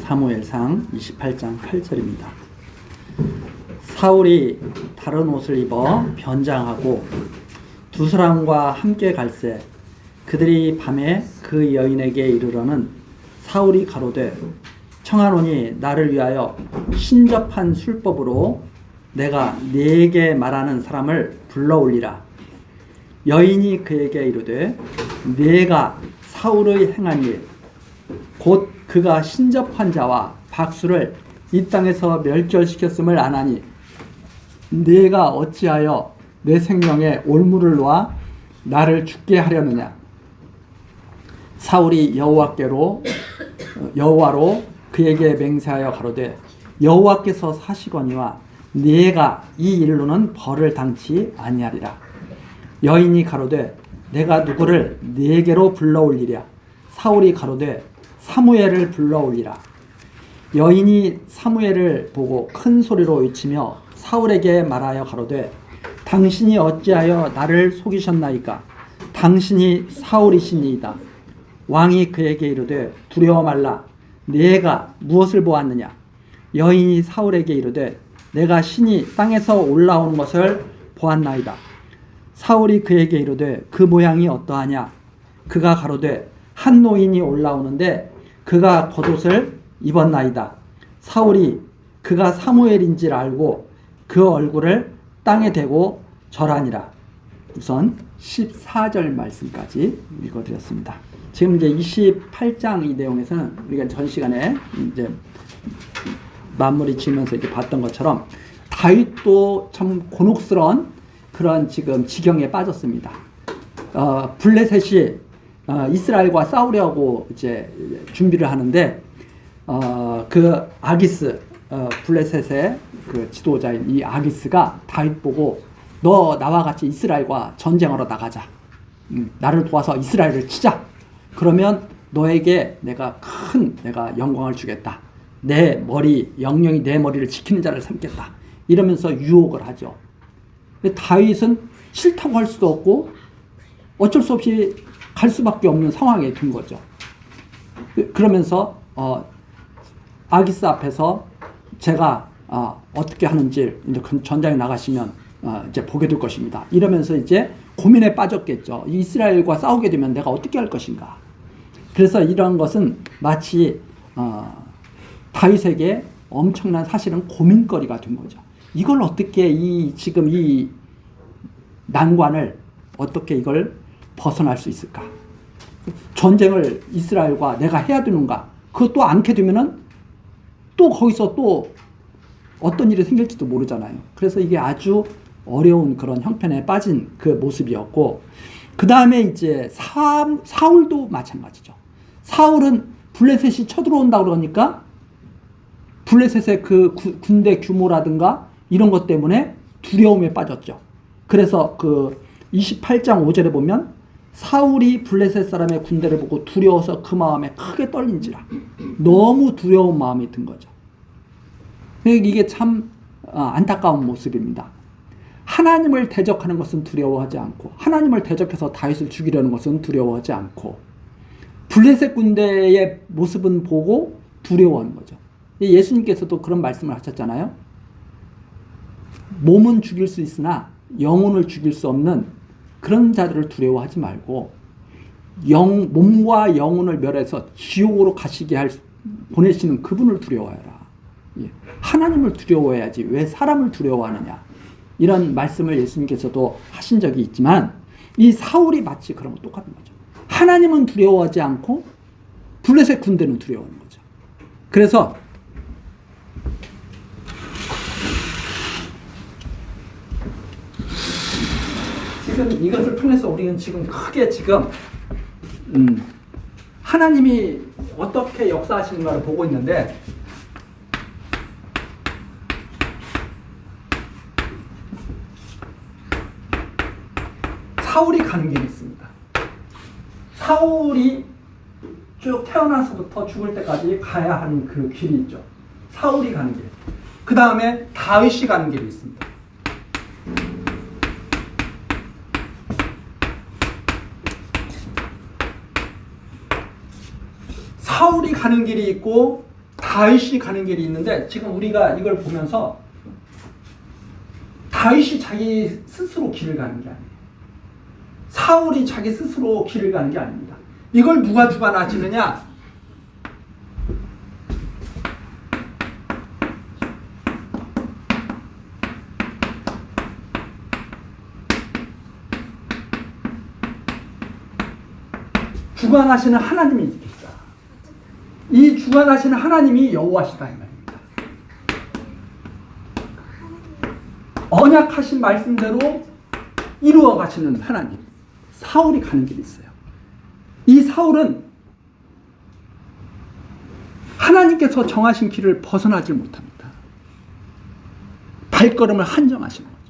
사무엘상 28장 8절입니다. 사울이 다른 옷을 입어 변장하고 두 사람과 함께 갈새 그들이 밤에 그 여인에게 이르러는 사울이 가로되 청하노니 나를 위하여 신접한 술법으로 내가 네게 말하는 사람을 불러올리라. 여인이 그에게 이르되 네가 사울의 행한 일 곧 그가 신접한 자와 박수를 이 땅에서 멸절시켰음을 아나니 네가 어찌하여 내 생명에 올무를 놓아 나를 죽게 하려느냐. 사울이 여호와로 그에게 맹세하여 가로되 여호와께서 사시거니와 네가 이 일로는 벌을 당치 아니하리라. 여인이 가로되 내가 누구를 네게로 불러올리랴. 사울이 가로되 사무엘을 불러올리라. 여인이 사무엘을 보고 큰 소리로 외치며 사울에게 말하여 가로되 당신이 어찌하여 나를 속이셨나이까. 당신이 사울이시니이다. 왕이 그에게 이르되 두려워 말라. 네가 무엇을 보았느냐. 여인이 사울에게 이르되 내가 신이 땅에서 올라오는 것을 보았나이다. 사울이 그에게 이르되 그 모양이 어떠하냐. 그가 가로되 한 노인이 올라오는데 그가 겉옷을 입었나이다. 사울이 그가 사무엘인지를 알고 그 얼굴을 땅에 대고 절하니라. 우선 14절 말씀까지 읽어드렸습니다. 지금 이제 28장 이 내용에서는 우리가 전 시간에 이제 마무리 지으면서 이렇게 봤던 것처럼 다윗도 참 곤혹스러운 그런 지금 지경에 빠졌습니다. 블레셋이 이스라엘과 싸우려고 이제 준비를 하는데 그 아기스 블레셋의 그 지도자인 이 아기스가 다윗 보고 너 나와 같이 이스라엘과 전쟁하러 나가자. 나를 도와서 이스라엘을 치자. 그러면 너에게 내가 영광을 주겠다. 영영이 내 머리를 지키는 자를 삼겠다. 이러면서 유혹을 하죠. 근데 다윗은 싫다고 할 수도 없고 어쩔 수 없이 갈 수밖에 없는 상황에 든 거죠. 그러면서 아기스 앞에서 제가 어떻게 하는지 이제 전장에 나가시면 이제 보게 될 것입니다. 이러면서 이제 고민에 빠졌겠죠. 이스라엘과 싸우게 되면 내가 어떻게 할 것인가. 그래서 이런 것은 마치 다윗에게 엄청난 사실은 고민거리가 된 거죠. 이걸 어떻게 지금 이 난관을 어떻게 이걸 벗어날 수 있을까? 전쟁을 이스라엘과 내가 해야 되는가? 그것도 않게 되면은 또 거기서 또 어떤 일이 생길지도 모르잖아요. 그래서 이게 아주 어려운 그런 형편에 빠진 그 모습이었고, 그 다음에 이제 사울도 마찬가지죠. 사울은 블레셋이 쳐들어온다 그러니까 블레셋의 그 군대 규모라든가 이런 것 때문에 두려움에 빠졌죠. 그래서 그 28장 5절에 보면 사울이 블레셋 사람의 군대를 보고 두려워서 그 마음에 크게 떨린지라. 너무 두려운 마음이 든 거죠. 이게 참 안타까운 모습입니다. 하나님을 대적하는 것은 두려워하지 않고, 하나님을 대적해서 다윗을 죽이려는 것은 두려워하지 않고, 블레셋 군대의 모습은 보고 두려워하는 거죠. 예수님께서도 그런 말씀을 하셨잖아요. 몸은 죽일 수 있으나 영혼을 죽일 수 없는 그런 자들을 두려워하지 말고 몸과 영혼을 멸해서 지옥으로 가시게 보내시는 그분을 두려워해라. 하나님을 두려워해야지 왜 사람을 두려워하느냐. 이런 말씀을 예수님께서도 하신 적이 있지만 이 사울이 마치 그런 거 똑같은 거죠. 하나님은 두려워하지 않고 블레셋 군대는 두려워하는 거죠. 그래서 지금 이것을 통해서 우리는 지금 크게 하나님이 어떻게 역사하시는가를 보고 있는데, 사울이 가는 길이 있습니다. 사울이 쭉 태어나서부터 죽을 때까지 가야 하는 그 길이 있죠. 사울이 가는 길. 그 다음에 다윗이 가는 길이 있습니다. 사울이 가는 길이 있고 다윗이 가는 길이 있는데 지금 우리가 이걸 보면서 다윗이 자기 스스로 길을 가는 게 아니에요. 사울이 자기 스스로 길을 가는 게 아닙니다. 이걸 누가 주관하시느냐? 주관하시는 하나님이 있겠다. 이 주관하시는 하나님이 여호와시다 이 말입니다. 언약하신 말씀대로 이루어 가시는 하나님. 사울이 가는 길이 있어요. 이 사울은 하나님께서 정하신 길을 벗어나지 못합니다. 발걸음을 한정하시는 거죠.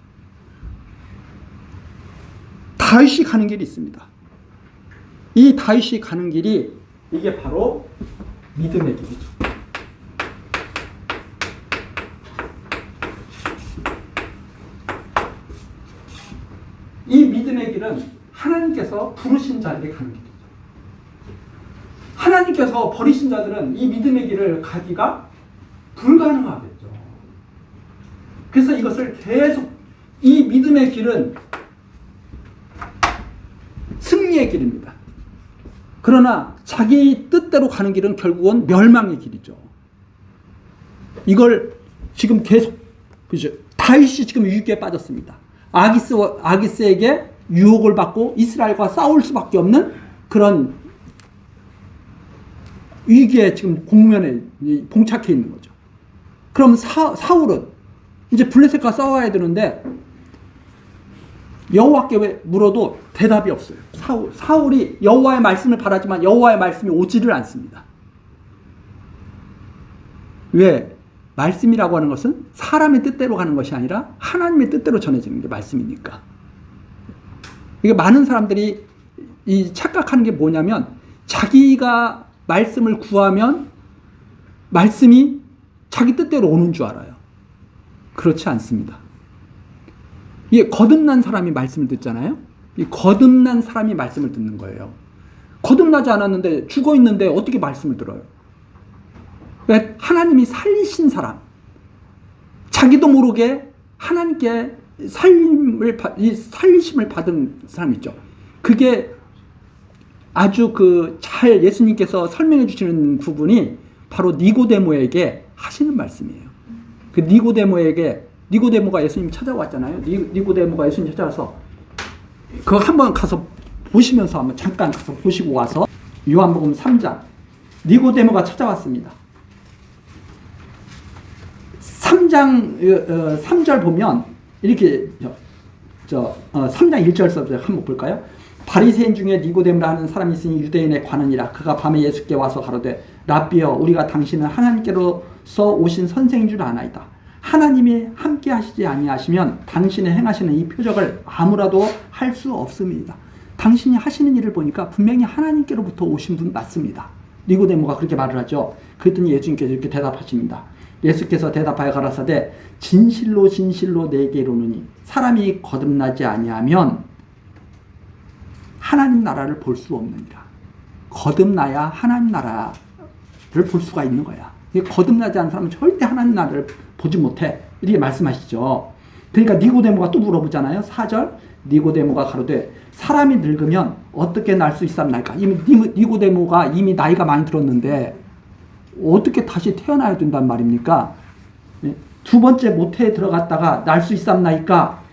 다윗이 가는 길이 있습니다. 이 다윗이 가는 길이 이게 바로 믿음의 길이죠. 이 믿음의 길은 하나님께서 부르신 자에게 가는 길이죠. 하나님께서 버리신 자들은 이 믿음의 길을 가기가 불가능하겠죠. 그래서 이것을 계속 이 믿음의 길은 승리의 길입니다. 그러나 자기 뜻대로 가는 길은 결국은 멸망의 길이죠. 이걸 지금 계속 보죠. 다윗이 지금 위기에 빠졌습니다. 아기스에게 유혹을 받고 이스라엘과 싸울 수밖에 없는 그런 위기에 지금 공면에 봉착해 있는 거죠. 그럼 사울은 이제 블레셋과 싸워야 되는데 여호와께 물어도 대답이 없어요. 사울이 여호와의 말씀을 바라지만 여호와의 말씀이 오지를 않습니다. 왜? 말씀이라고 하는 것은 사람의 뜻대로 가는 것이 아니라 하나님의 뜻대로 전해지는 게 말씀이니까. 이게 많은 사람들이 이 착각하는 게 뭐냐면 자기가 말씀을 구하면 말씀이 자기 뜻대로 오는 줄 알아요. 그렇지 않습니다. 이게 거듭난 사람이 말씀을 듣잖아요. 이 거듭난 사람이 말씀을 듣는 거예요. 거듭나지 않았는데 죽어 있는데 어떻게 말씀을 들어요? 왜? 하나님이 살리신 사람, 자기도 모르게 하나님께 살리심을 받은 사람 있죠. 그게 아주 잘 예수님께서 설명해 주시는 부분이 바로 니고데모에게 하시는 말씀이에요. 그 니고데모가 예수님 찾아왔잖아요. 니고데모가 예수님 찾아와서 그거 한번 가서 보시면서 한번 잠깐 가서 보시고 와서 요한복음 3장 니고데모가 찾아왔습니다. 3장 3절 보면 이렇게 3장 1절서부터 한번 볼까요? 바리새인 중에 니고데모라 하는 사람이 있으니 유대인에 관하니라. 그가 밤에 예수께 와서 가로되 랍비여 우리가 당신은 하나님께로서 오신 선생인 줄 아나이다. 하나님이 함께 하시지 아니하시면 당신의 행하시는 이 표적을 아무라도 할 수 없습니다. 당신이 하시는 일을 보니까 분명히 하나님께로부터 오신 분 맞습니다. 니고데모가 그렇게 말을 하죠. 그랬더니 예수님께서 이렇게 대답하십니다. 예수께서 대답하여 가라사대 진실로 진실로 내게 이르노니 사람이 거듭나지 아니하면 하나님 나라를 볼 수 없느니라. 거듭나야 하나님 나라를 볼 수가 있는 거야. 거듭나지 않은 사람은 절대 하나님 나라를 보지 못해. 이렇게 말씀하시죠. 그러니까 니고데모가 또 물어보잖아요. 4절 니고데모가 가로되 사람이 늙으면 어떻게 날 수 있사옵나이까. 이미 니고데모가 이미 나이가 많이 들었는데 어떻게 다시 태어나야 된단 말입니까? 두 번째 모태에 들어갔다가 날 수 있사옵나이까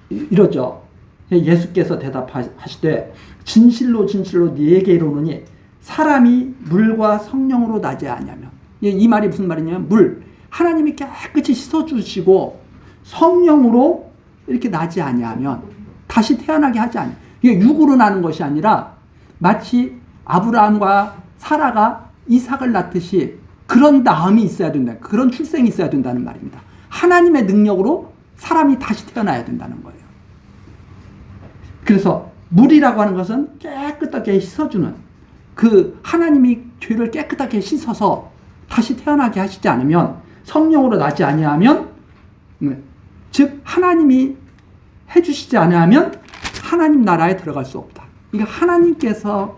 이러죠. 예수께서 대답하시되 진실로 진실로 네게 이르노니 사람이 물과 성령으로 나지 아니하면, 이 말이 무슨 말이냐면 물 하나님이 깨끗이 씻어주시고 성령으로 이렇게 나지 아니하면 다시 태어나게 하지 않아요. 이게 육으로 나는 것이 아니라 마치 아브라함과 사라가 이삭을 낳듯이 그런 낳음이 있어야 된다. 그런 출생이 있어야 된다는 말입니다. 하나님의 능력으로 사람이 다시 태어나야 된다는 거예요. 그래서 물이라고 하는 것은 깨끗하게 씻어주는, 그 하나님이 죄를 깨끗하게 씻어서 다시 태어나게 하시지 않으면, 성령으로 나지 아니하면, 즉 하나님이 해주시지 아니하면 하나님 나라에 들어갈 수 없다. 이게 하나님께서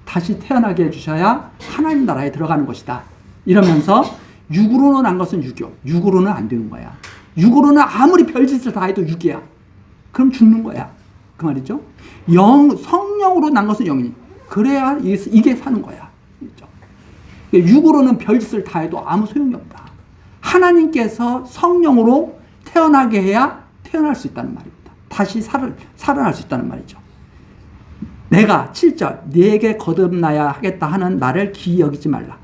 다시 태어나게 해주셔야 하나님 나라에 들어가는 것이다. 이러면서 육으로는 난 것은 육이요. 육으로는 안 되는 거야. 육으로는 아무리 별짓을 다 해도 육이야. 그럼 죽는 거야. 그 말이죠. 성령으로 난 것은 영이니. 그래야 이게 사는 거야. 그렇죠? 육으로는 별짓을 다 해도 아무 소용이 없다. 하나님께서 성령으로 태어나게 해야 태어날 수 있다는 말입니다. 다시 살아날 수 있다는 말이죠. 내가 7절 네게 거듭나야 하겠다 하는 나를 기이 여기지 말라.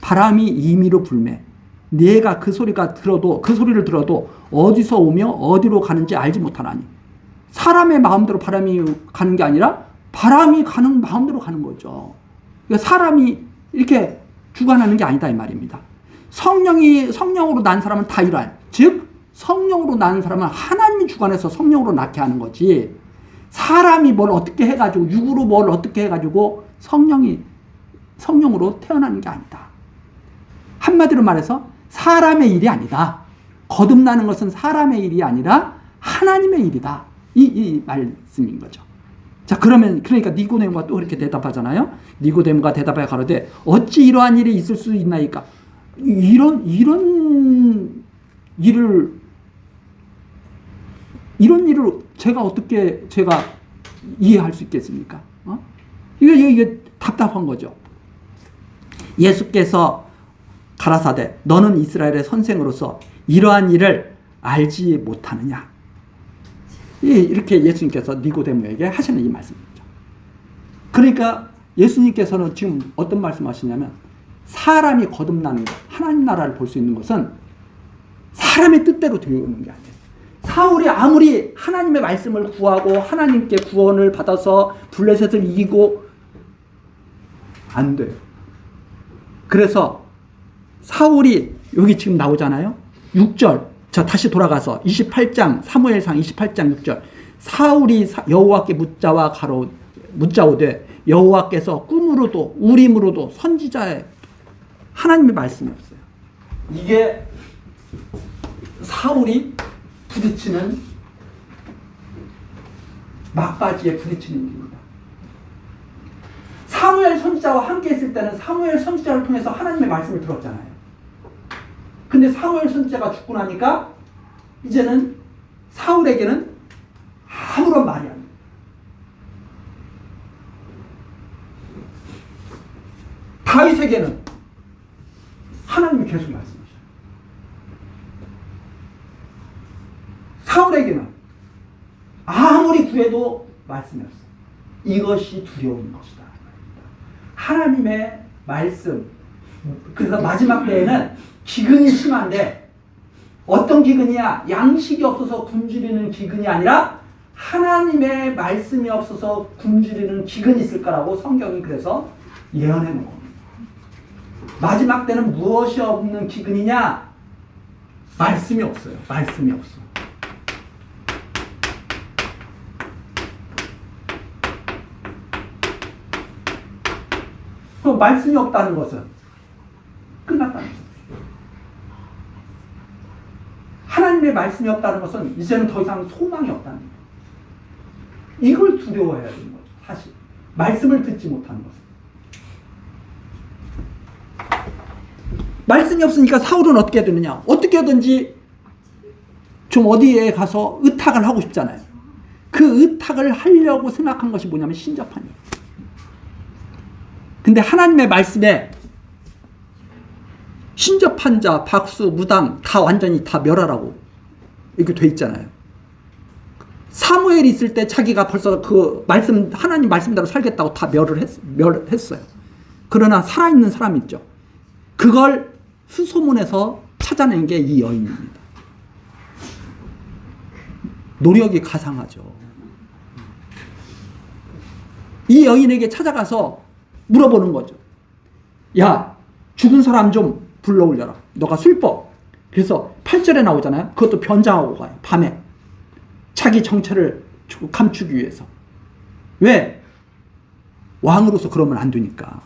바람이 임의로 불매 네가 그 소리를 들어도 어디서 오며 어디로 가는지 알지 못하나니. 사람의 마음대로 바람이 가는 게 아니라 바람이 가는 마음대로 가는 거죠. 그러니까 사람이 이렇게 주관하는 게 아니다 이 말입니다. 성령으로 난 사람은 다 이러한, 즉 성령으로 난 사람은 하나님이 주관해서 성령으로 낳게 하는 거지, 사람이 뭘 어떻게 해가지고 육으로 뭘 어떻게 해가지고 성령으로 태어나는 게 아니다. 한마디로 말해서 사람의 일이 아니다. 거듭나는 것은 사람의 일이 아니라 하나님의 일이다. 이 말씀인 거죠. 자, 그러니까 니고데모가 또 그렇게 대답하잖아요. 니고데모가 대답하여 가로되 어찌 이러한 일이 있을 수 있나이까? 이런 일을 제가 어떻게 이해할 수 있겠습니까? 이게 답답한 거죠. 예수께서 가라사대 너는 이스라엘의 선생으로서 이러한 일을 알지 못하느냐? 이렇게 예수님께서 니고데모에게 하시는 이 말씀이죠. 그러니까 예수님께서는 지금 어떤 말씀하시냐면, 사람이 거듭나는 것, 하나님 나라를 볼 수 있는 것은 사람의 뜻대로 되는 게 아니에요. 사울이 아무리 하나님의 말씀을 구하고 하나님께 구원을 받아서 블레셋을 이기고 안 돼요. 그래서 사울이 여기 지금 나오잖아요. 6절. 자, 다시 돌아가서 28장 사무엘상 28장 6절. 사울이 여호와께 묻자오되 여호와께서 꿈으로도 우림으로도 선지자의 하나님의 말씀이 없어요. 이게 사울이 부딪히는, 막바지에 부딪히는 일입니다. 사무엘 선지자와 함께 있을 때는 사무엘 선지자를 통해서 하나님의 말씀을 들었잖아요. 근데 사무엘 선지자가 죽고 나니까 이제는 사울에게는 아무런 말이 안 돼요. 다윗에게는 하나님이 계속 말씀하셔요. 사울에게는 아무리 구해도 말씀이 없어요. 이것이 두려운 것이다. 하나님의 말씀. 그래서 마지막 때에는 기근이 심한데, 어떤 기근이야? 양식이 없어서 굶주리는 기근이 아니라 하나님의 말씀이 없어서 굶주리는 기근이 있을 거라고 성경이 그래서 예언해 놓은 겁니다. 마지막 때는 무엇이 없는 기근이냐? 말씀이 없어요. 말씀이 없어. 그 말씀이 없다는 것은 끝났다는 것이죠. 하나님의 말씀이 없다는 것은 이제는 더 이상 소망이 없다는 거예요. 이걸 두려워해야 되는 거죠. 사실 말씀을 듣지 못하는 것은. 말씀이 없으니까 사울은 어떻게 되느냐? 어떻게든지 좀 어디에 가서 의탁을 하고 싶잖아요. 그 의탁을 하려고 생각한 것이 뭐냐면 신접하니에요. 근데 하나님의 말씀에 신접한 자, 박수, 무당 다 완전히 다 멸하라고 이렇게 돼 있잖아요. 사무엘이 있을 때 자기가 벌써 그 말씀, 하나님 말씀대로 살겠다고 다 멸했어요. 그러나 살아있는 사람이 있죠. 그걸 수소문에서 찾아낸 게 이 여인입니다. 노력이 가상하죠. 이 여인에게 찾아가서 물어보는 거죠. 야, 죽은 사람 좀 불러올려라. 너가 술법. 그래서 8절에 나오잖아요. 그것도 변장하고 가요. 밤에. 자기 정체를 감추기 위해서. 왜? 왕으로서 그러면 안 되니까.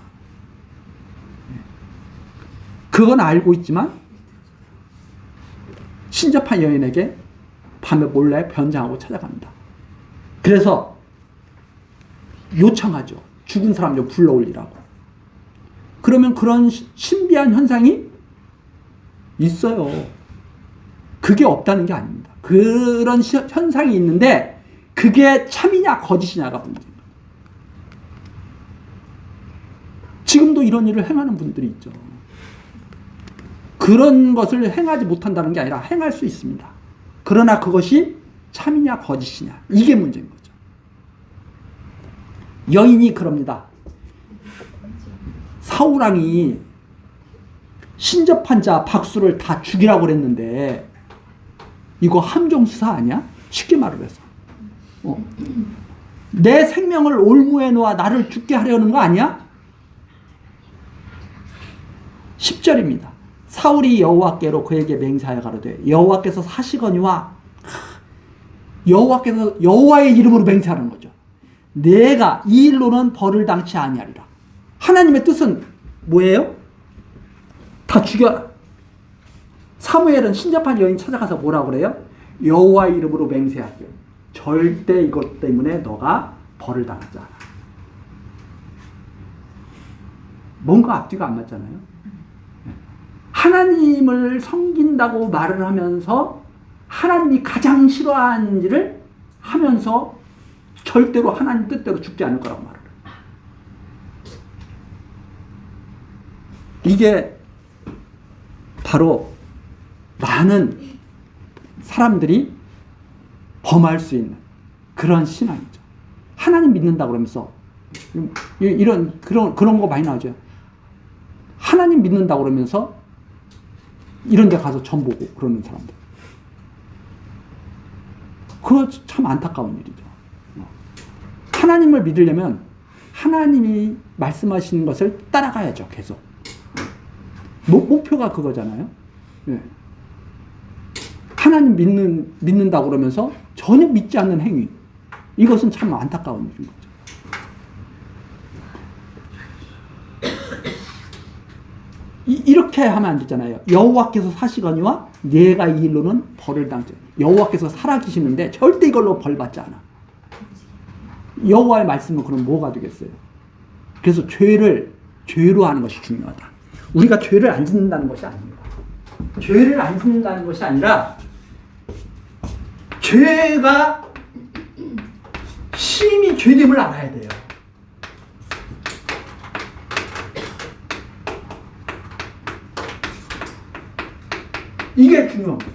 그건 알고 있지만 신접한 여인에게 밤에 몰래 변장하고 찾아갑니다. 그래서 요청하죠. 죽은 사람 좀 불러올리라고. 그러면 그런 신비한 현상이 있어요. 그게 없다는 게 아닙니다. 그런 현상이 있는데 그게 참이냐 거짓이냐가 문제입니다. 지금도 이런 일을 행하는 분들이 있죠. 그런 것을 행하지 못한다는 게 아니라 행할 수 있습니다. 그러나 그것이 참이냐 거짓이냐 이게 문제인 거죠. 여인이 그럽니다. 사울왕이 신접한 자 박수를 다 죽이라고 그랬는데 이거 함정수사 아니야? 쉽게 말을 해서 내 생명을 올무에 놓아 나를 죽게 하려는 거 아니야? 10절입니다. 사울이 여호와께로 그에게 맹세하여 가로되 여호와께서 사시거니와 여호와께서 여호와의 이름으로 맹세하는 거죠. 내가 이 일로는 벌을 당치 아니하리라. 하나님의 뜻은 뭐예요? 다 죽여라. 사무엘은 신접한 여인 찾아가서 뭐라고 그래요? 여호와의 이름으로 맹세하기를 절대 이것 때문에 너가 벌을 당하지 않아. 뭔가 앞뒤가 안 맞잖아요. 하나님을 섬긴다고 말을 하면서 하나님이 가장 싫어하는 일을 하면서 절대로 하나님 뜻대로 죽지 않을 거라고 말을 해요. 이게 바로 많은 사람들이 범할 수 있는 그런 신앙이죠. 하나님 믿는다 그러면서 그런 거 많이 나오죠. 하나님 믿는다 그러면서 이런 데 가서 전 보고 그러는 사람들. 그거 참 안타까운 일이죠. 하나님을 믿으려면 하나님이 말씀하시는 것을 따라가야죠. 계속. 목표가 그거잖아요. 네. 하나님 믿는다고 그러면서 전혀 믿지 않는 행위. 이것은 참 안타까운 일인 거죠. 이렇게 하면 안 되잖아요. 여호와께서 사시거니와 내가 이 일로는 벌을 당치. 여호와께서 살아계시는데 절대 이걸로 벌 받지 않아. 여호와의 말씀은 그럼 뭐가 되겠어요? 그래서 죄로 하는 것이 중요하다. 우리가 죄를 안 짓는다는 것이 아닙니다. 죄를 안 짓는다는 것이 아니라 죄가 심히 죄됨을 알아야 돼요. 이게 중요한 거죠.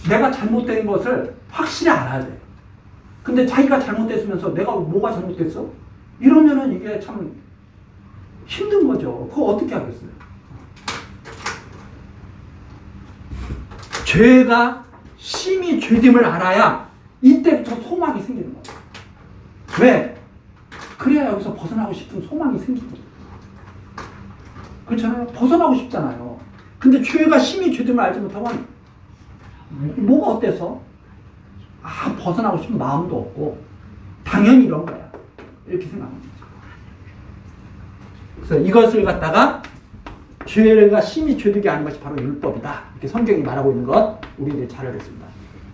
내가 잘못된 것을 확실히 알아야 돼요. 근데 자기가 잘못됐으면서 내가 뭐가 잘못됐어? 이러면은 이게 참 힘든 거죠. 그거 어떻게 하겠어요? 죄가 심히 죄됨을 알아야 이때부터 소망이 생기는 거예요. 왜? 그래야 여기서 벗어나고 싶은 소망이 생기거든요. 그렇잖아요. 벗어나고 싶잖아요. 근데 죄가 심히 죄됨을 알지 못하면 뭐가 어때서? 벗어나고 싶은 마음도 없고 당연히 이런 거야. 이렇게 생각합니다. 그래서 이것을 갖다가 죄가 심히 죄되게 하는 것이 바로 율법이다. 이렇게 성경이 말하고 있는 것 우리들이 잘 알겠습니다.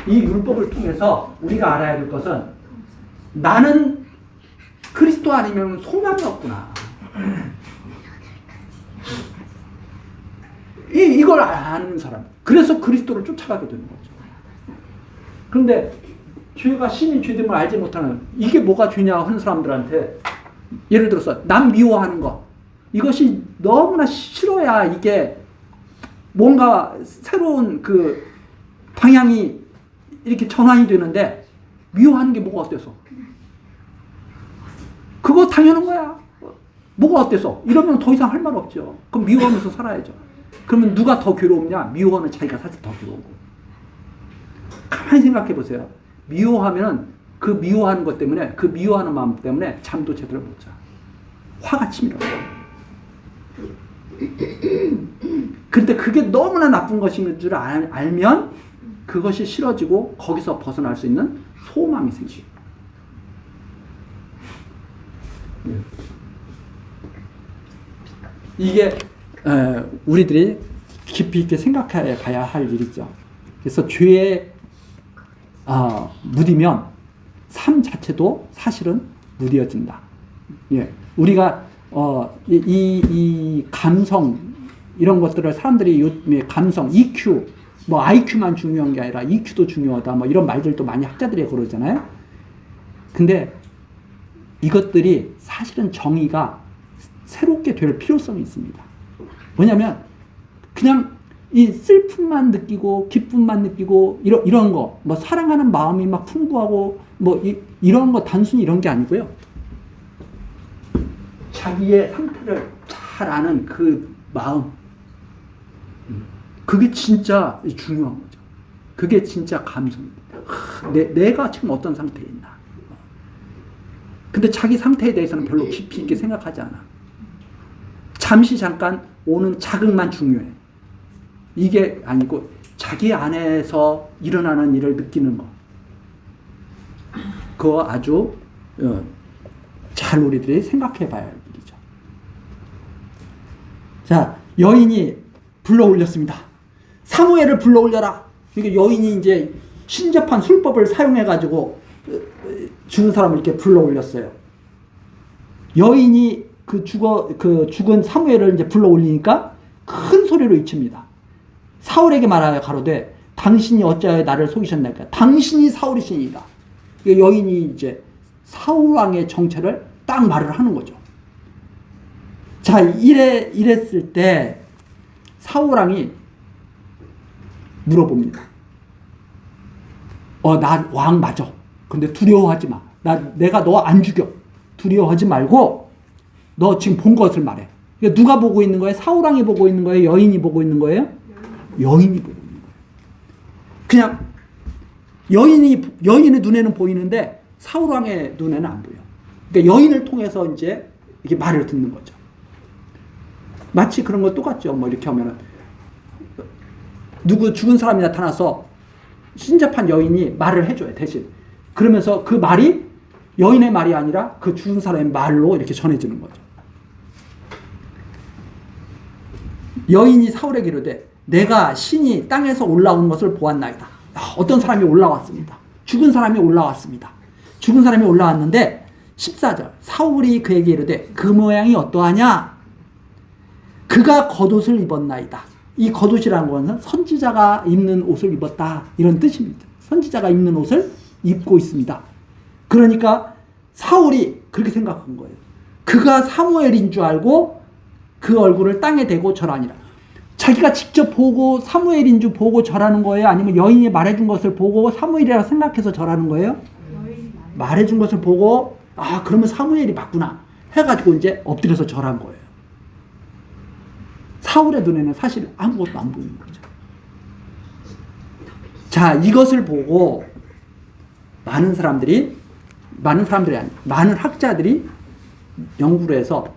이 율법을 통해서 우리가 알아야 될 것은 나는 그리스도 아니면 소망이 없구나. 이걸 아는 사람. 그래서 그리스도를 쫓아가게 되는 거죠. 그런데 죄가 심히 죄됨을 알지 못하는 이게 뭐가 죄냐 하는 사람들한테 예를 들어서 남 미워하는 거 이것이 너무나 싫어야 이게 뭔가 새로운 그 방향이 이렇게 전환이 되는데 미워하는 게 뭐가 어때서? 그거 당연한 거야. 뭐가 어때서? 이러면 더 이상 할 말 없죠. 그럼 미워하면서 살아야죠. 그러면 누가 더 괴로우냐? 미워하는 자기가 사실 더 괴로우고. 가만히 생각해 보세요. 미워하면 그 미워하는 것 때문에 그 미워하는 마음 때문에 잠도 제대로 못 자. 화가 치밀어요. 근데 그게 너무나 나쁜 것인 줄 알면 그것이 싫어지고 거기서 벗어날 수 있는 소망이 생기죠. 이게 우리들이 깊이 있게 생각해 봐야 할 일이죠. 그래서 죄에 무디면 삶 자체도 사실은 무디어진다. 예, 우리가 이 감성 이런 것들을 사람들이 요즘에 감성, EQ, 뭐 IQ만 중요한 게 아니라 EQ도 중요하다, 뭐 이런 말들도 많이 학자들이 그러잖아요. 근데 이것들이 사실은 정의가 새롭게 될 필요성이 있습니다. 뭐냐면 그냥 이 슬픔만 느끼고 기쁨만 느끼고 이런 거, 뭐 사랑하는 마음이 막 풍부하고 뭐 이런 거 단순히 이런 게 아니고요. 자기의 상태를 잘 아는 그 마음, 그게 진짜 중요한 거죠. 그게 진짜 감성입니다. 내가 지금 어떤 상태에 있나. 근데 자기 상태에 대해서는 별로 깊이 있게 생각하지 않아. 잠시 잠깐 오는 자극만 중요해. 이게 아니고 자기 안에서 일어나는 일을 느끼는 거. 그거 아주 잘 우리들이 생각해 봐야 할 일이죠. 자, 여인이 불러 올렸습니다. 사무엘을 불러 올려라. 이게 여인이 이제 신접한 술법을 사용해 가지고 죽은 사람을 이렇게 불러 올렸어요. 여인이 그 죽은 사무엘을 이제 불러 올리니까 큰 소리로 외칩니다. 사울에게 말하여 가로되 당신이 어찌하여 나를 속이셨나이까? 당신이 사울이시니이다. 여인이 이제 사울 왕의 정체를 딱 말을 하는 거죠. 자, 이랬을 때 사울 왕이 물어봅니다. 나 왕 맞아. 근데 두려워하지 마. 내가 너 안 죽여. 두려워하지 말고 너 지금 본 것을 말해. 누가 보고 있는 거예요? 사울 왕이 보고 있는 거예요? 여인이 보고 있는 거예요? 여인이 보고 있는 거예요. 그냥 여인의 눈에는 보이는데 사울 왕의 눈에는 안 보여. 그러니까 여인을 통해서 이제 이렇게 말을 듣는 거죠. 마치 그런 거 똑같죠. 뭐 이렇게 하면은 누구 죽은 사람이 나타나서 신접한 여인이 말을 해줘요, 대신. 그러면서 그 말이 여인의 말이 아니라 그 죽은 사람의 말로 이렇게 전해지는 거죠. 여인이 사울에게 이르되 내가 신이 땅에서 올라온 것을 보았나이다. 어떤 사람이 올라왔습니다. 죽은 사람이 올라왔습니다. 죽은 사람이 올라왔는데 14절 사울이 그에게 이르되 그 모양이 어떠하냐? 그가 겉옷을 입었나이다. 이 겉옷이라는 것은 선지자가 입는 옷을 입었다, 이런 뜻입니다. 선지자가 입는 옷을 입고 있습니다. 그러니까 사울이 그렇게 생각한 거예요. 그가 사무엘인 줄 알고 그 얼굴을 땅에 대고 절하니라. 자기가 직접 보고 사무엘인 줄 보고 절하는 거예요? 아니면 여인이 말해준 것을 보고 사무엘이라고 생각해서 절하는 거예요? 말해준 것을 보고 그러면 사무엘이 맞구나 해가지고 이제 엎드려서 절한 거예요. 사울의 눈에는 사실 아무것도 안 보이는 거죠. 자, 이것을 보고 많은 학자들이 연구를 해서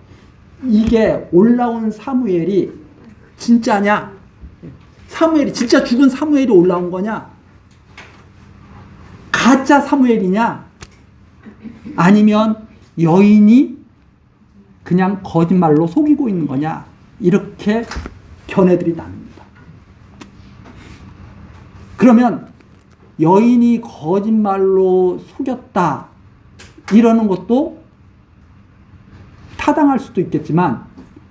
이게 올라온 사무엘이 진짜냐? 사무엘이 진짜 죽은 사무엘이 올라온 거냐? 가짜 사무엘이냐? 아니면 여인이 그냥 거짓말로 속이고 있는 거냐? 이렇게 견해들이 나뉩니다. 그러면 여인이 거짓말로 속였다 이러는 것도 타당할 수도 있겠지만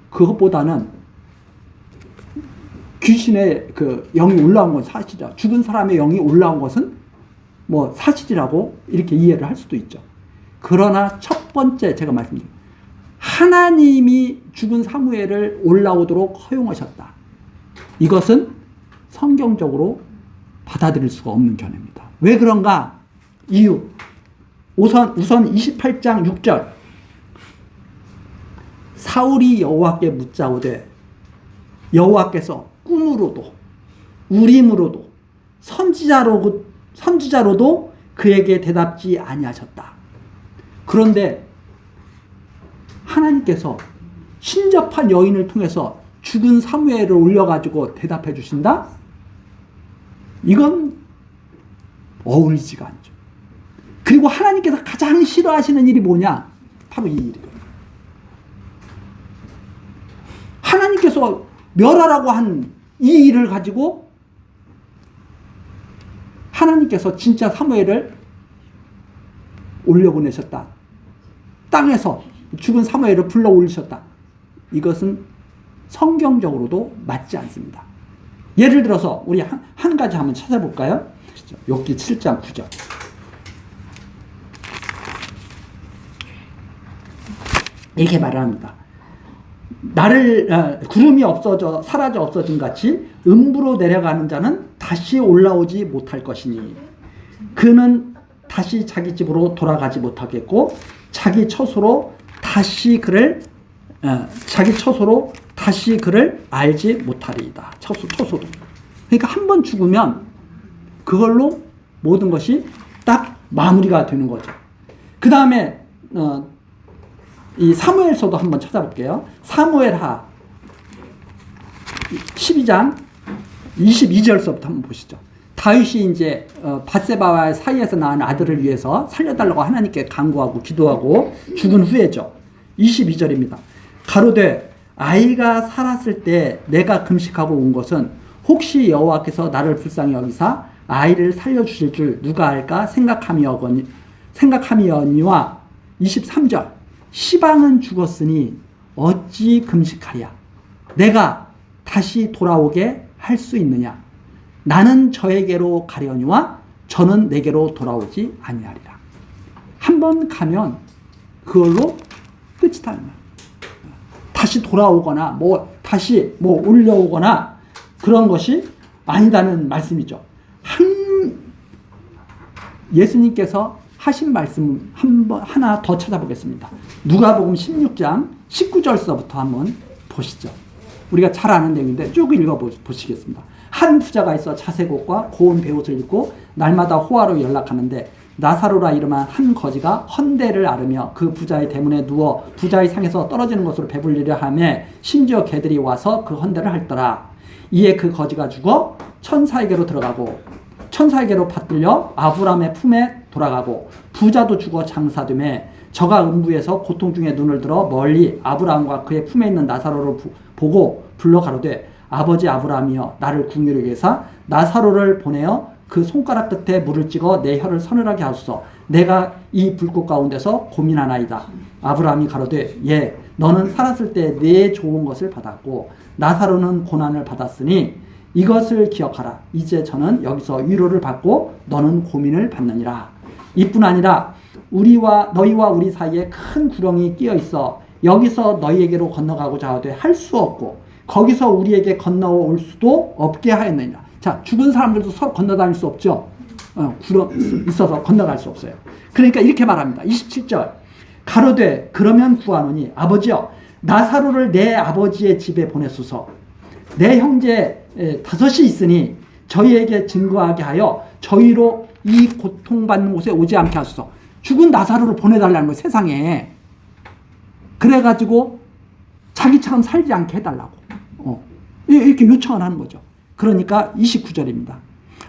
그것보다는 귀신의 그 영이 올라온 건 사실이다. 죽은 사람의 영이 올라온 것은 뭐 사실이라고 이렇게 이해를 할 수도 있죠. 그러나 첫 번째 제가 말씀드린 하나님이 죽은 사무엘을 올라오도록 허용하셨다. 이것은 성경적으로 받아들일 수가 없는 견해입니다. 왜 그런가? 이유. 우선 28장 6절. 사울이 여호와께 묻자오되 여호와께서 꿈으로도 우림으로도 선지자로도 그에게 대답지 아니하셨다. 그런데 하나님께서 신접한 여인을 통해서 죽은 사무엘을 올려가지고 대답해 주신다? 이건 어울리지가 않죠. 그리고 하나님께서 가장 싫어하시는 일이 뭐냐? 바로 이 일이거든요. 하나님께서 멸하라고 한 이 일을 가지고 하나님께서 진짜 사무엘을 올려보내셨다. 땅에서 죽은 사무엘을 불러 올리셨다. 이것은 성경적으로도 맞지 않습니다. 예를 들어서 우리 한 가지 한번 찾아볼까요? 욥기 7장 9절. 이렇게 말합니다. 나를 구름이 없어져 사라져 없어진 같이 음부로 내려가는 자는 다시 올라오지 못할 것이니 그는 다시 자기 집으로 돌아가지 못하겠고 자기 처소로 다시 그를 알지 못하리이다. 처소도. 그러니까 한 번 죽으면 그걸로 모든 것이 딱 마무리가 되는 거죠. 그 다음에 이 사무엘서도 한번 찾아볼게요. 사무엘하 12장 22절서부터 한번 보시죠. 다윗이 이제 밧세바와의 사이에서 낳은 아들을 위해서 살려달라고 하나님께 간구하고 기도하고 죽은 후에죠. 22절입니다. 가로되 아이가 살았을 때 내가 금식하고 온 것은 혹시 여호와께서 나를 불쌍히 여기사 아이를 살려주실 줄 누가 알까 생각함이니와 23절 시방은 죽었으니 어찌 금식하랴 내가 다시 돌아오게 할 수 있느냐 나는 저에게로 가려니와 저는 내게로 돌아오지 아니하리라. 한번 가면 그걸로 끝이다. 다시 돌아오거나 다시 올려오거나 그런 것이 아니다는 말씀이죠. 예수님께서 하신 말씀 하나 더 찾아보겠습니다. 누가복음 16장 19절서부터 한번 보시죠. 우리가 잘 아는 내용인데 쭉 읽어보시겠습니다. 한 부자가 있어 자색옷과 고운 베옷을 입고 날마다 호화로 연락하는데 나사로라 이름한 한 거지가 헌대를 앓으며 그 부자의 대문에 누워 부자의 상에서 떨어지는 것으로 배불리려 하며 심지어 개들이 와서 그 헌대를 핥더라. 이에 그 거지가 죽어 천사에게로 들어가고 천사에게로 받들려 아브라함의 품에 돌아가고 부자도 죽어 장사되매 저가 음부에서 고통 중에 눈을 들어 멀리 아브라함과 그의 품에 있는 나사로를 보고 불러 가로되 아버지 아브라함이여 나를 궁휼히 여기사 나사로를 보내어 그 손가락 끝에 물을 찍어 내 혀를 서늘하게 하소서. 내가 이 불꽃 가운데서 고민하나이다. 아브라함이 가로되 예 너는 살았을 때 네 좋은 것을 받았고 나사로는 고난을 받았으니 이것을 기억하라. 이제 저는 여기서 위로를 받고 너는 고민을 받느니라. 이뿐 아니라 너희와 우리 사이에 큰 구렁이 끼어 있어 여기서 너희에게로 건너가고자 하되 할 수 없고 거기서 우리에게 건너올 수도 없게 하였느니라. 자, 죽은 사람들도 서로 건너다닐 수 없죠. 구렁 있어서 건너갈 수 없어요. 그러니까 이렇게 말합니다. 27절 가로되 그러면 구하노니 아버지여 나사로를 내 아버지의 집에 보내소서. 내 형제 5이 있으니 저희에게 증거하게 하여 저희로 이 고통받는 곳에 오지 않게 하소서. 죽은 나사로를 보내달라는 거예요. 세상에. 그래가지고 자기처럼 살지 않게 해달라고 이렇게 요청을 하는 거죠. 그러니까 29절입니다.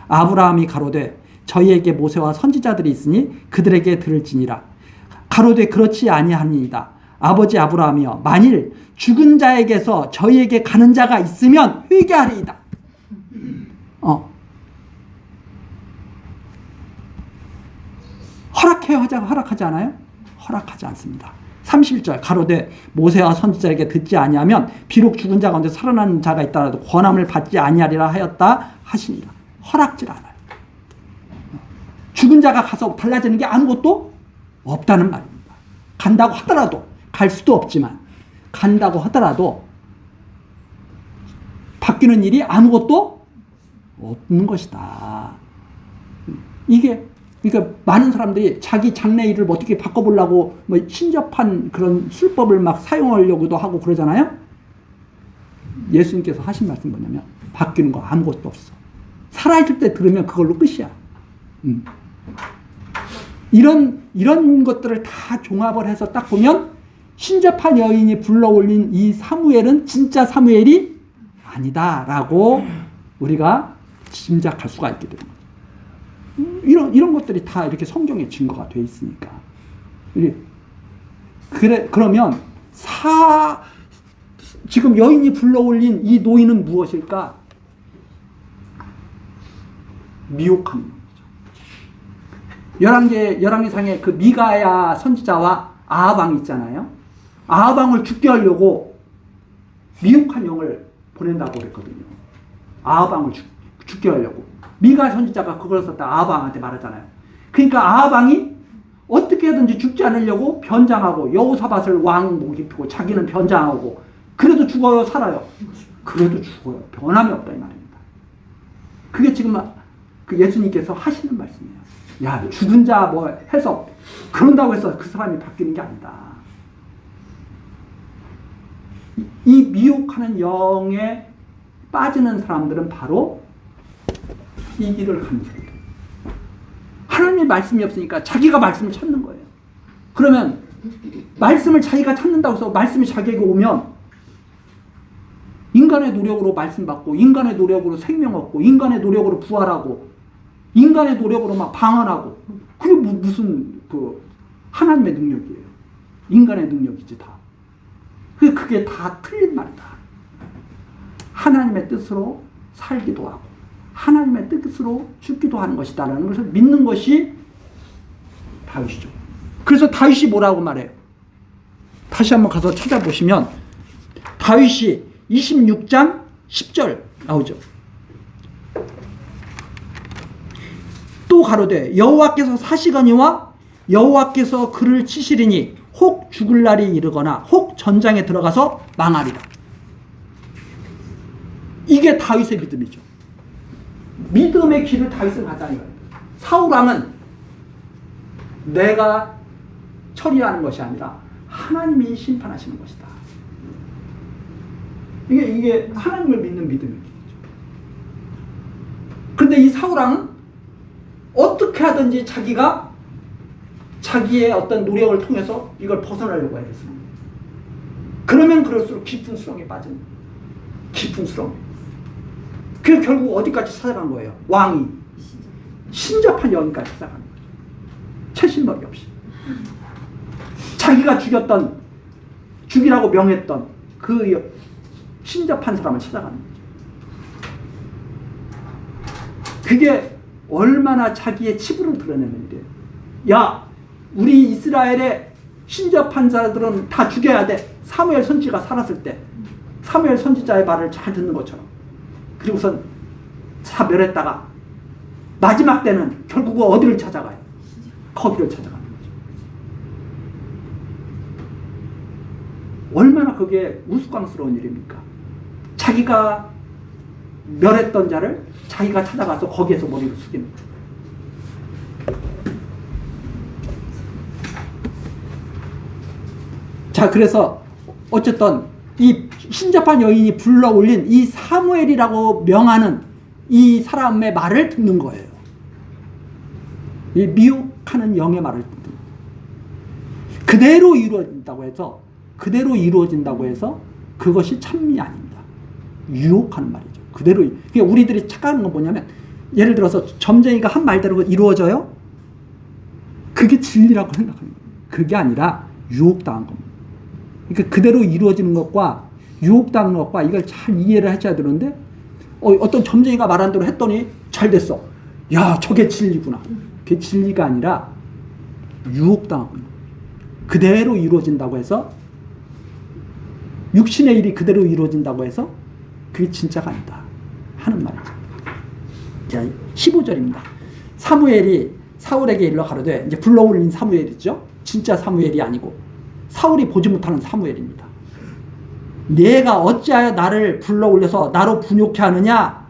아브라함이 가로되 저희에게 모세와 선지자들이 있으니 그들에게 들을지니라. 가로되 그렇지 아니하니이다. 아버지 아브라함이여 만일 죽은 자에게서 저희에게 가는 자가 있으면 회개하리이다. 허락하지 않아요? 허락하지 않습니다. 31절 가로되 모세와 선지자에게 듣지 아니하면 비록 죽은 자 가운데 살아난 자가 있다라도 권함을 받지 아니하리라 하였다 하시니라. 허락질 않아요. 죽은 자가 가서 달라지는 게 아무것도 없다는 말입니다. 간다고 하더라도 갈 수도 없지만 간다고 하더라도 바뀌는 일이 아무것도 없는 것이다. 그러니까 많은 사람들이 자기 장래일을 어떻게 바꿔보려고 신접한 그런 술법을 막 사용하려고도 하고 그러잖아요. 예수님께서 하신 말씀 뭐냐면 바뀌는 거 아무것도 없어. 살아있을 때 들으면 그걸로 끝이야. 이런 것들을 다 종합을 해서 딱 보면 신접한 여인이 불러올린 이 사무엘은 진짜 사무엘이 아니다라고 우리가 짐작할 수가 있게 됩니다. 이런 것들이 다 이렇게 성경에 증거가 돼 있으니까. 그러면 지금 여인이 불러올린 이 노인은 무엇일까? 미혹한 거죠. 열왕기상에 그 미가야 선지자와 아합 왕 있잖아요. 아합 왕을 죽게 하려고 미혹한 영을 보낸다고 그랬거든요. 아합 왕을 죽게 하려고. 미가 선지자가 그걸 썼다 아합 왕한테 말하잖아요. 그러니까 아합 왕이 어떻게든지 죽지 않으려고 변장하고 여호사밧을 왕 목입히고 자기는 변장하고 그래도 죽어요 살아요? 그래도 죽어요. 변함이 없다 이 말입니다. 그게 지금 그 예수님께서 하시는 말씀이에요. 야 죽은 자 뭐 해서 그런다고 해서 그 사람이 바뀌는 게 아니다. 이 미혹하는 영에 빠지는 사람들은 바로 이 길을 가는 사람들. 하나님의 말씀이 없으니까 자기가 말씀을 찾는 거예요. 그러면 말씀을 자기가 찾는다고 해서 말씀이 자기에게 오면 인간의 노력으로 말씀 받고 인간의 노력으로 생명 얻고 인간의 노력으로 부활하고 인간의 노력으로 막 방언하고 그게 무슨 그 하나님의 능력이에요. 인간의 능력이지 다. 그게 다 틀린 말이다. 하나님의 뜻으로 살기도 하고 하나님의 뜻으로 죽기도 하는 것이다라는 것을 믿는 것이 다윗이죠. 그래서 다윗이 뭐라고 말해요? 다시 한번 가서 찾아보시면 다윗이 26장 10절 나오죠. 또 가로되 여호와께서 사시거니와 여호와께서 그를 치시리니 혹 죽을 날이 이르거나 혹 전장에 들어가서 망하리라. 이게 다윗의 믿음이죠. 믿음의 길을 다윗은 가자는 거예요. 사울왕은 내가 처리하는 것이 아니라 하나님이 심판하시는 것이다. 이게 하나님을 믿는 믿음이죠. 그런데 이 사울왕은 어떻게 하든지 자기의 어떤 노력을 통해서 이걸 벗어나려고 하겠습니다. 그러면 그럴수록 깊은 수렁에 빠진 깊은 수렁. 그래서 결국 어디까지 찾아간 거예요? 왕이 신접한 영까지 찾아가는 거죠. 채신머리 없이. 자기가 죽이라고 명했던 그 신접한 사람을 찾아가는 거죠. 그게 얼마나 자기의 치부를 드러내는 일이에요. 야, 우리 이스라엘의 신접한 자들은 다 죽여야 돼. 사무엘 선지가 살았을 때 사무엘 선지자의 말을 잘 듣는 것처럼. 그리고선 다 멸했다가 마지막 때는 결국은 어디를 찾아가요? 거기를 찾아가는 거죠. 얼마나 그게 우스꽝스러운 일입니까? 자기가 멸했던 자를 자기가 찾아가서 거기에서 머리를 숙이는 거예요. 자, 그래서 어쨌든 이 신접한 여인이 불러 올린 이 사무엘이라고 명하는 이 사람의 말을 듣는 거예요. 이 미혹하는 영의 말을 듣는 거예요. 그대로 이루어진다고 해서 그것이 참미 아닙니다. 유혹하는 말이죠. 그대로. 그러니까 우리들이 착각하는 건 뭐냐면 예를 들어서 점쟁이가 한 말대로 이루어져요? 그게 진리라고 생각하는 거예요. 그게 아니라 유혹당한 겁니다. 그러니까 그대로 이루어지는 것과 유혹당하는 것과 이걸 잘 이해를 해줘야 되는데 어떤 점쟁이가 말한 대로 했더니 잘 됐어. 야, 저게 진리구나. 그게 진리가 아니라 유혹당하고 그대로 이루어진다고 해서 육신의 일이 그대로 이루어진다고 해서 그게 진짜가 아니다 하는 말이죠. 자, 15절입니다. 사무엘이 사울에게 일러 가로되, 이제 불러올린 사무엘이죠. 진짜 사무엘이 아니고 사울이 보지 못하는 사무엘입니다. 내가 어찌하여 나를 불러올려서 나로 분욕케 하느냐?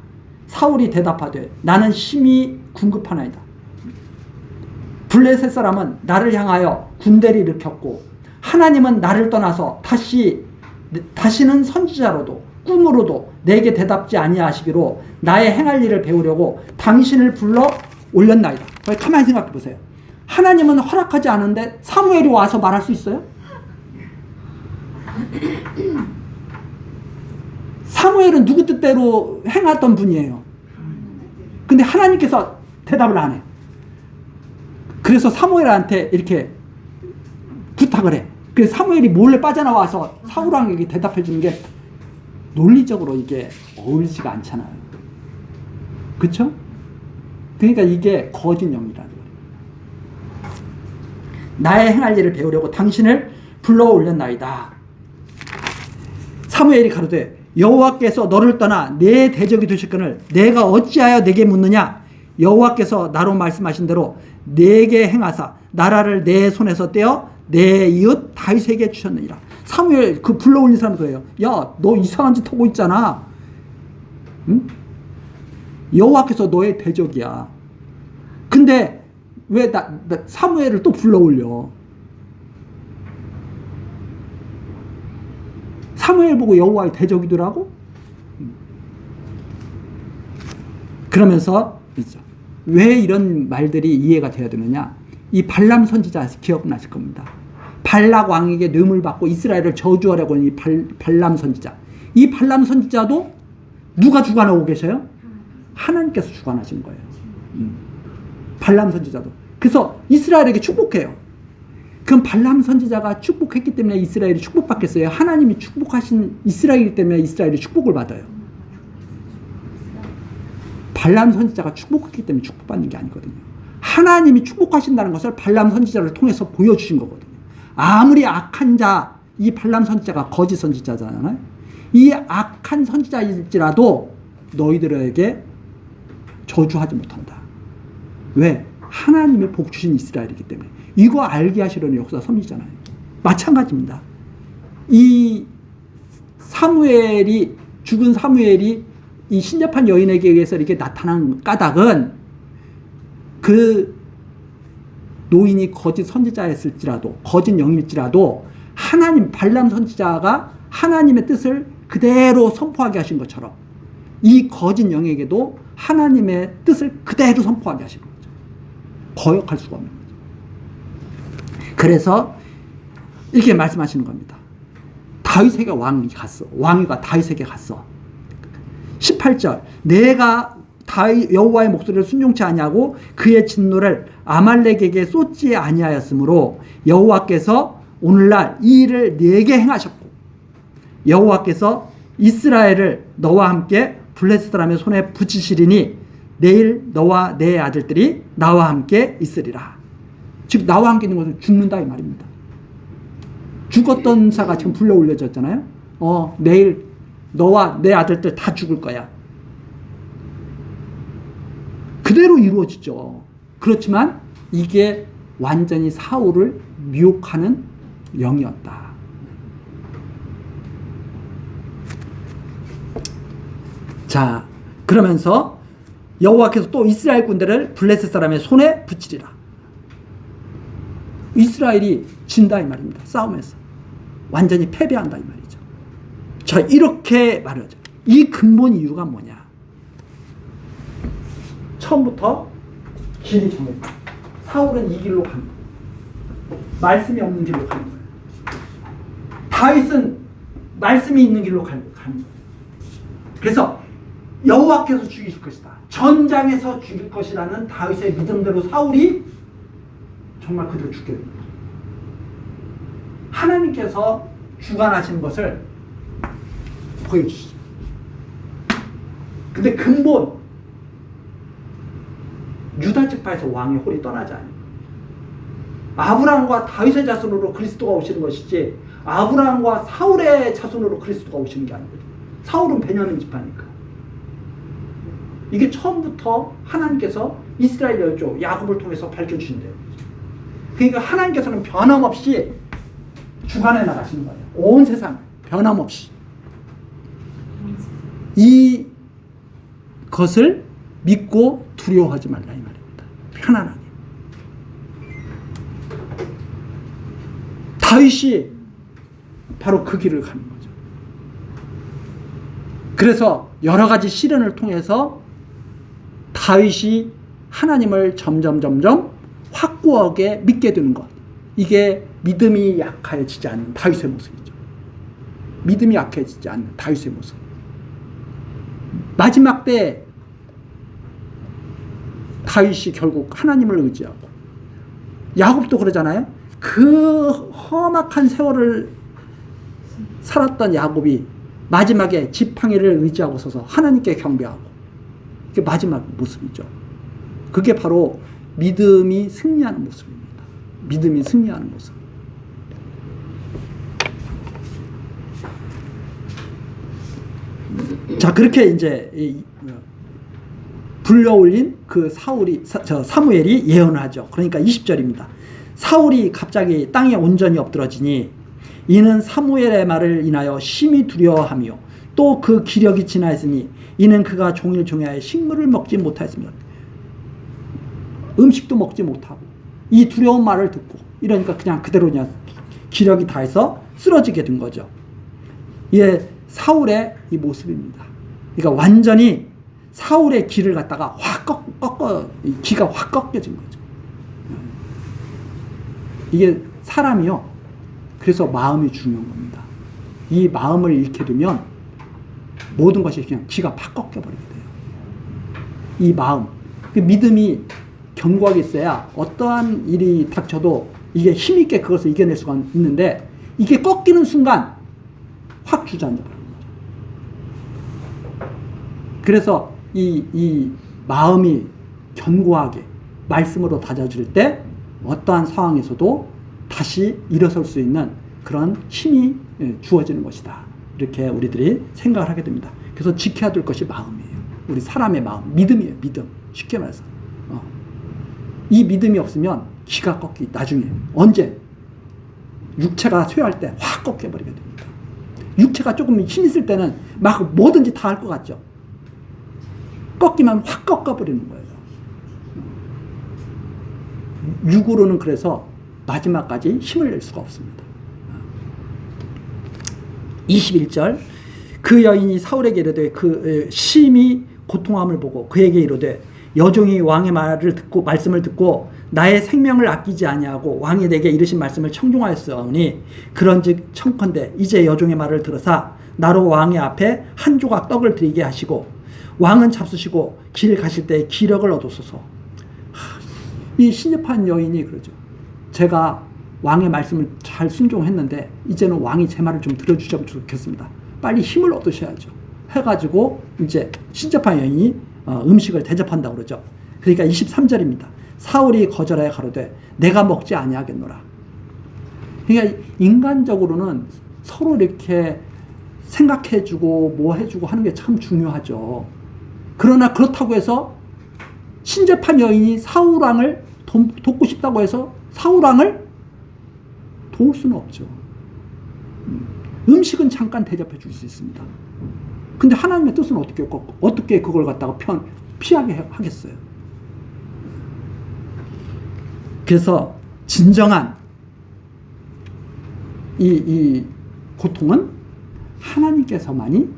사울이 대답하되 다는 심히 궁급하나이다. 블레셋 사람은 나를 향하여 군대를 일으켰고 하나님은 나를 떠나서 다시는 선지자로도 꿈으로도 내게 대답지 아니하시기로 나의 행할 일을 배우려고 당신을 불러 올렸나이다. 가만히 생각해 보세요. 하나님은 허락하지 않은데 사무엘이 와서 말할 수 있어요? 사무엘은 누구 뜻대로 행했던 분이에요. 근데 하나님께서 대답을 안 해. 그래서 사무엘한테 이렇게 부탁을 해. 그래서 사무엘이 몰래 빠져나와서 사울왕에게 대답해 주는 게 논리적으로 이게 어울리지가 않잖아요. 그쵸? 그러니까 이게 거짓 영이라는 거예요. 나의 행할 일을 배우려고 당신을 불러 올렸나이다. 사무엘이 가로되 여호와께서 너를 떠나 내 대적이 되셨거늘 내가 어찌하여 내게 묻느냐. 여호와께서 나로 말씀하신 대로 내게 행하사 나라를 내 손에서 떼어 내 이웃 다윗에게 주셨느니라. 사무엘 그 불러올린 사람 그래요. 야, 너 이상한 짓 하고 있잖아. 응? 여호와께서 너의 대적이야. 근데 왜 사무엘을 또 불러올려? 사무엘 보고 여호와의 대적이더라고? 그러면서 왜 이런 말들이 이해가 되어야 되느냐? 이 발람 선지자 기억나실 겁니다. 발락 왕에게 뇌물 받고 이스라엘을 저주하려고 하는 이 발람 선지자. 이 발람 선지자도 누가 주관하고 계셔요? 하나님께서 주관하신 거예요. 발람 선지자도. 그래서 이스라엘에게 축복해요. 그럼 발람 선지자가 축복했기 때문에 이스라엘이 축복받겠어요? 하나님이 축복하신 이스라엘이기 때문에 이스라엘이 축복을 받아요. 발람 선지자가 축복했기 때문에 축복받는 게 아니거든요. 하나님이 축복하신다는 것을 발람 선지자를 통해서 보여주신 거거든요. 아무리 악한 자, 이 발람 선지자가 거짓 선지자잖아요. 이 악한 선지자일지라도 너희들에게 저주하지 못한다. 왜? 하나님이 복 주신 이스라엘이기 때문에. 이거 알게 하시려는 역사 섭리잖아요. 마찬가지입니다. 이 사무엘이, 죽은 사무엘이 이 신접한 여인에게 의해서 이렇게 나타난 까닭은 그 노인이 거짓 선지자였을지라도, 거짓 영일지라도 하나님, 발람 선지자가 하나님의 뜻을 그대로 선포하게 하신 것처럼 이 거짓 영에게도 하나님의 뜻을 그대로 선포하게 하신 거죠. 거역할 수가 없는 거죠. 그래서 이렇게 말씀하시는 겁니다. 다윗에게 왕이가 다윗에게 갔어. 18절 내가 여호와의 목소리를 순종치 아니하고 그의 진노를 아말렉에게 쏟지 아니하였으므로 여호와께서 오늘날 이 일을 내게 행하셨고 여호와께서 이스라엘을 너와 함께 블레셋 사람의 손에 붙이시리니 내일 너와 내 아들들이 나와 함께 있으리라. 즉 나와 함께 있는 것은 죽는다 이 말입니다. 죽었던 자가 지금 불러 올려졌잖아요. 내일 너와 내 아들들 다 죽을 거야. 그대로 이루어지죠. 그렇지만 이게 완전히 사울을 미혹하는 영이었다. 자, 그러면서 여호와께서 또 이스라엘 군대를 블레셋 사람의 손에 붙이리라. 이스라엘이 진다 이 말입니다. 싸움에서 완전히 패배한다 이 말이죠. 자, 이렇게 말하죠. 이 근본 이유가 뭐냐? 처음부터 길이 정했다. 사울은 이 길로 가는 거예요. 말씀이 없는 길로 가는 거예요. 다윗은 말씀이 있는 길로 가는 거예요. 그래서 여호와께서 죽이실 것이다. 전장에서 죽일 것이라는 다윗의 믿음대로 사울이 정말 그대로 죽게 됩니다. 하나님께서 주관하시는 것을 보여주시죠. 근데 근본 유다 지파에서 왕의 홀이 떠나지 않아요. 아브라함과 다윗의 자손으로 그리스도가 오시는 것이지 아브라함과 사울의 자손으로 그리스도가 오시는 게 아니거든요. 사울은 베냐민 지파니까. 이게 처음부터 하나님께서 이스라엘 열조 야곱을 통해서 밝혀주신대요. 그러니까 하나님께서는 변함없이 주관해 나가시는 거예요. 온 세상 변함없이. 이 것을 믿고 두려워하지 말라 이 말입니다. 편안하게. 다윗이 바로 그 길을 가는 거죠. 그래서 여러 가지 시련을 통해서 다윗이 하나님을 점점 확고하게 믿게 되는 것. 이게 믿음이 약해지지 않는 다윗의 모습이죠. 믿음이 약해지지 않는 다윗의 모습. 마지막 때 다윗이 결국 하나님을 의지하고 야곱도 그러잖아요. 그 험악한 세월을 살았던 야곱이 마지막에 지팡이를 의지하고 서서 하나님께 경배하고 그게 마지막 모습이죠. 그게 바로 믿음이 승리하는 모습입니다. 믿음이 승리하는 모습. 자, 그렇게 이제 불려올린 그 사무엘이 예언을 하죠. 그러니까 20절입니다. 사울이 갑자기 땅에 온전히 엎드러지니 이는 사무엘의 말을 인하여 심히 두려워하며 또 그 기력이 지나있으니 이는 그가 종일 종야에 식물을 먹지 못하였습니다. 음식도 먹지 못하고 이 두려운 말을 듣고 이러니까 그냥 그대로 그냥 기력이 다해서 쓰러지게 된 거죠. 이게 사울의 이 모습입니다. 그러니까 완전히 사울의 기를 갖다가 확 기가 확 꺾여진 거죠. 이게 사람이요. 그래서 마음이 중요한 겁니다. 이 마음을 잃게 되면 모든 것이 그냥 기가 팍 꺾여버리게 돼요. 이 마음, 그 믿음이 견고하게 있어야 어떠한 일이 닥쳐도 이게 힘있게 그것을 이겨낼 수가 있는데 이게 꺾이는 순간 확 주저앉아 버리는 거죠. 그래서 이 마음이 견고하게 말씀으로 다져질 때 어떠한 상황에서도 다시 일어설 수 있는 그런 힘이 주어지는 것이다. 이렇게 우리들이 생각을 하게 됩니다. 그래서 지켜야 될 것이 마음이에요. 우리 사람의 마음, 믿음이에요. 믿음. 쉽게 말해서. 이 믿음이 없으면 기가 꺾이 나중에 언제 육체가 쇠할 때 확 꺾여버리게 됩니다. 육체가 조금 힘 있을 때는 막 뭐든지 다 할 것 같죠. 꺾이면 확 꺾어버리는 거예요. 육으로는 그래서 마지막까지 힘을 낼 수가 없습니다. 21절 그 여인이 사울에게 이르되 그 심히 고통함을 보고 그에게 이르되 여종이 왕의 말씀을 듣고 나의 생명을 아끼지 아니하고 왕이 내게 이르신 말씀을 청종하였으니 그런즉 청컨대 이제 여종의 말을 들으사 나로 왕의 앞에 한 조각 떡을 드리게 하시고 왕은 잡수시고 길 가실 때 기력을 얻으소서. 이 신접한 여인이 그러죠. 제가 왕의 말씀을 잘 순종했는데 이제는 왕이 제 말을 좀 들어주셨으면 좋겠습니다. 빨리 힘을 얻으셔야죠. 해가지고 이제 신접한 여인이 음식을 대접한다고 그러죠. 그러니까 23절입니다. 사울이 거절하여 가로되 내가 먹지 아니하겠노라. 그러니까 인간적으로는 서로 이렇게 생각해주고 뭐 해주고 하는 게 참 중요하죠. 그러나 그렇다고 해서 신접한 여인이 사울왕을 돕고 싶다고 해서 사울왕을 도울 수는 없죠. 음식은 잠깐 대접해 줄 수 있습니다. 근데 하나님의 뜻은 어떻게 그걸 갖다가 피하게 하겠어요. 그래서 진정한 이 고통은 하나님께서만이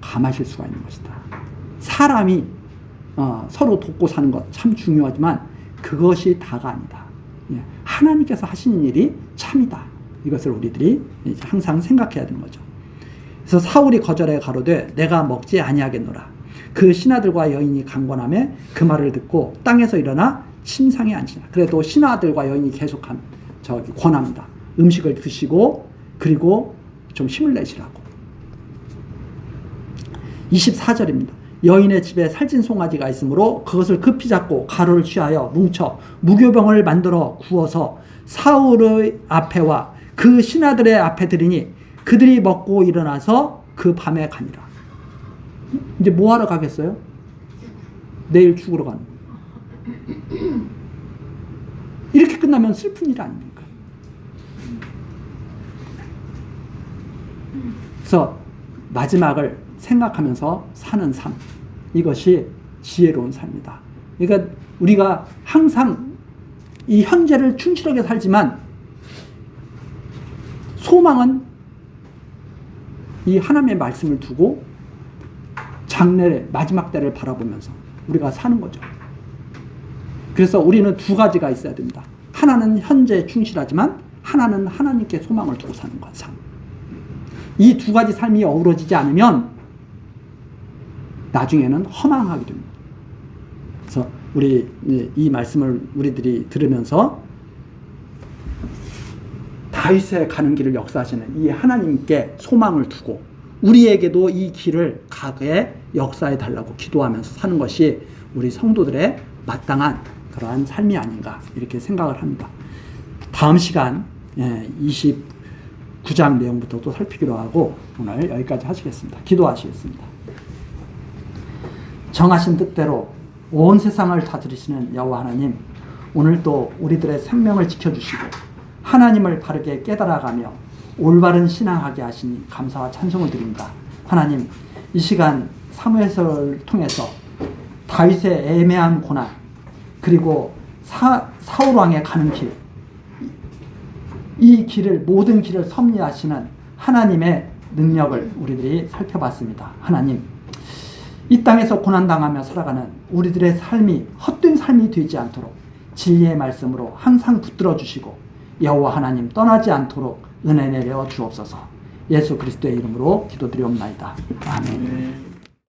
감하실 수가 있는 것이다. 사람이 서로 돕고 사는 것 참 중요하지만 그것이 다가 아니다. 하나님께서 하시는 일이 참이다. 이것을 우리들이 항상 생각해야 되는 거죠. 그래서 사울이 거절해 가로되 내가 먹지 아니하겠노라. 그 신하들과 여인이 강권하며 그 말을 듣고 땅에서 일어나 침상에 앉으나. 그래도 신하들과 여인이 계속한 권합니다. 음식을 드시고 그리고 좀 힘을 내시라고. 24절입니다. 여인의 집에 살찐 송아지가 있으므로 그것을 급히 잡고 가루를 취하여 뭉쳐 무교병을 만들어 구워서 사울의 앞에와 그 신하들의 앞에 드리니 그들이 먹고 일어나서 그 밤에 가니라. 이제 뭐 하러 가겠어요? 내일 죽으러 가는 거예요. 이렇게 끝나면 슬픈 일 아닙니까? 그래서 마지막을 생각하면서 사는 삶, 이것이 지혜로운 삶이다. 그러니까 우리가 항상 이 현재를 충실하게 살지만 소망은 이 하나님의 말씀을 두고 장래의 마지막 때를 바라보면서 우리가 사는 거죠. 그래서 우리는 두 가지가 있어야 됩니다. 하나는 현재에 충실하지만 하나는 하나님께 소망을 두고 사는 것. 삶. 이 두 가지 삶이 어우러지지 않으면 나중에는 허망하게 됩니다. 그래서 우리 이 말씀을 우리들이 들으면서 다윗의 가는 길을 역사하시는 이 하나님께 소망을 두고 우리에게도 이 길을 가게 역사해 달라고 기도하면서 사는 것이 우리 성도들의 마땅한 그러한 삶이 아닌가 이렇게 생각을 합니다. 다음 시간 29장 내용부터 또 살피기로 하고 오늘 여기까지 하시겠습니다. 기도하시겠습니다. 정하신 뜻대로 온 세상을 다스리시는 여호와 하나님, 오늘도 우리들의 생명을 지켜주시고 하나님을 바르게 깨달아가며 올바른 신앙하게 하시니 감사와 찬송을 드립니다. 하나님, 이 시간 사무엘서를 통해서 다윗의 애매한 고난, 그리고 사울 왕에 가는 길, 이 길을, 모든 길을 섭리하시는 하나님의 능력을 우리들이 살펴봤습니다. 하나님, 이 땅에서 고난당하며 살아가는 우리들의 삶이 헛된 삶이 되지 않도록 진리의 말씀으로 항상 붙들어 주시고 여호와 하나님 떠나지 않도록 은혜 내려 주옵소서. 예수 그리스도의 이름으로 기도드리옵나이다. 아멘.